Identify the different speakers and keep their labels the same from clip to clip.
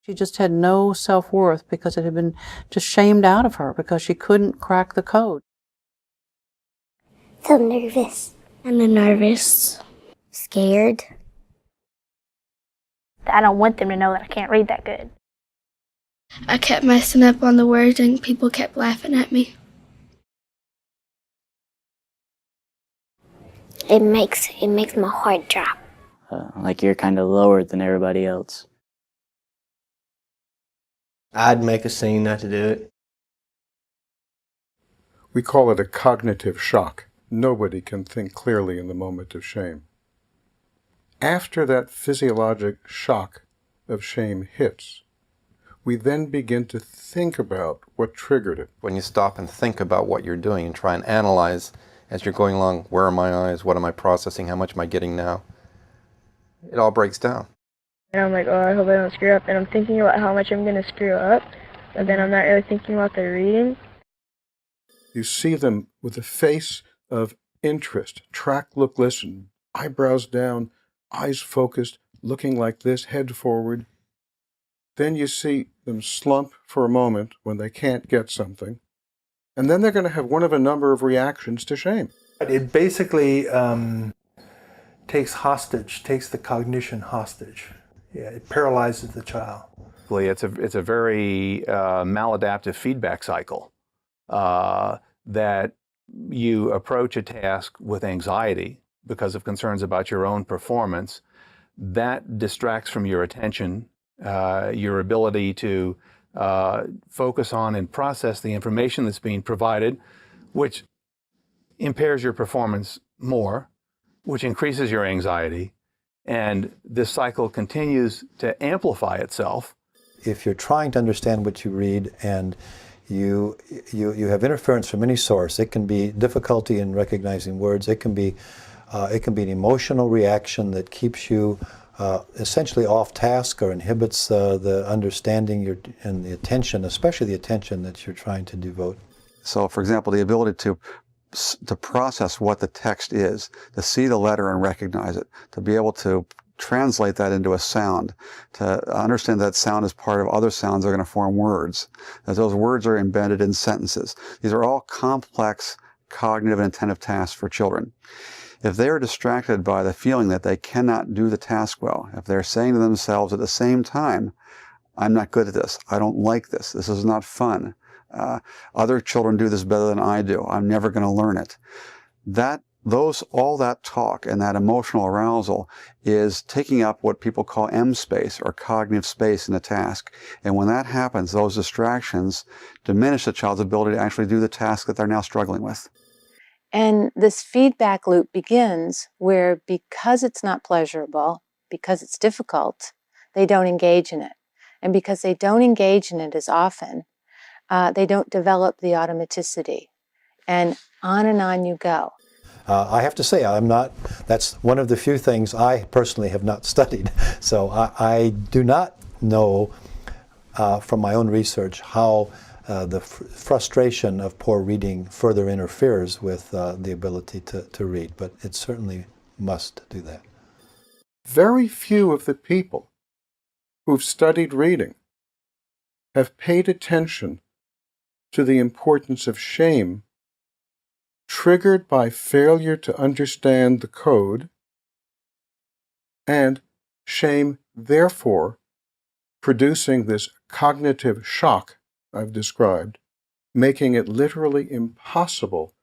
Speaker 1: She just had no self-worth because it had been just shamed out of her because she couldn't crack the code.
Speaker 2: So nervous. I'm nervous. Scared.
Speaker 3: I don't want them to know that I can't read that good.
Speaker 4: I kept messing up on the words and people kept laughing at me.
Speaker 2: It makes my heart drop.
Speaker 5: Like you're kind of lower than everybody else.
Speaker 6: I'd make a scene not to do it.
Speaker 7: We call it a cognitive shock. Nobody can think clearly in the moment of shame. After that physiologic shock of shame hits, we then begin to think about what triggered it.
Speaker 8: When you stop and think about what you're doing and try and analyze as you're going along, where are my eyes, what am I processing, how much am I getting now, it all breaks down.
Speaker 9: And I'm like, oh, I hope I don't screw up. And I'm thinking about how much I'm going to screw up, but then I'm not really thinking about the reading.
Speaker 7: You see them with a face of interest, track, look, listen, eyebrows down, eyes focused, looking like this, head forward. Then you see them slump for a moment when they can't get something, and then they're going to have one of a number of reactions to shame.
Speaker 10: It basically takes the cognition hostage. Yeah, it paralyzes the child.
Speaker 11: It's a very maladaptive feedback cycle that you approach a task with anxiety because of concerns about your own performance. That distracts from your attention, your ability to focus on and process the information that's being provided, which impairs your performance more, which increases your anxiety. And this cycle continues to amplify itself.
Speaker 12: If you're trying to understand what you read and you have interference from any source, it can be difficulty in recognizing words, it can be an emotional reaction that keeps you essentially off task or inhibits the understanding and the attention, especially the attention that you're trying to devote.
Speaker 13: So, for example, the ability to process what the text is, to see the letter and recognize it, to be able to translate that into a sound, to understand that sound is part of other sounds that are going to form words, that those words are embedded in sentences. These are all complex cognitive and attentive tasks for children. If they are distracted by the feeling that they cannot do the task well, if they're saying to themselves at the same time, I'm not good at this, I don't like this, this is not fun, other children do this better than I do, I'm never going to learn it. All that talk and that emotional arousal is taking up what people call M space or cognitive space in the task. And when that happens, those distractions diminish the child's ability to actually do the task that they're now struggling with.
Speaker 1: And this feedback loop begins where, because it's not pleasurable, because it's difficult, they don't engage in it. And because they don't engage in it as often, they don't develop the automaticity. And on you go.
Speaker 12: I have to say, that's one of the few things I personally have not studied. So I do not know from my own research how the frustration of poor reading further interferes with the ability to read, but it certainly must do that.
Speaker 7: Very few of the people who've studied reading have paid attention to the importance of shame triggered by failure to understand the code, and shame, therefore, producing this cognitive shock I've described, making it literally impossible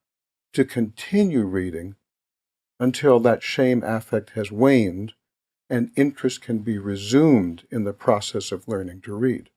Speaker 7: to continue reading until that shame affect has waned and interest can be resumed in the process of learning to read.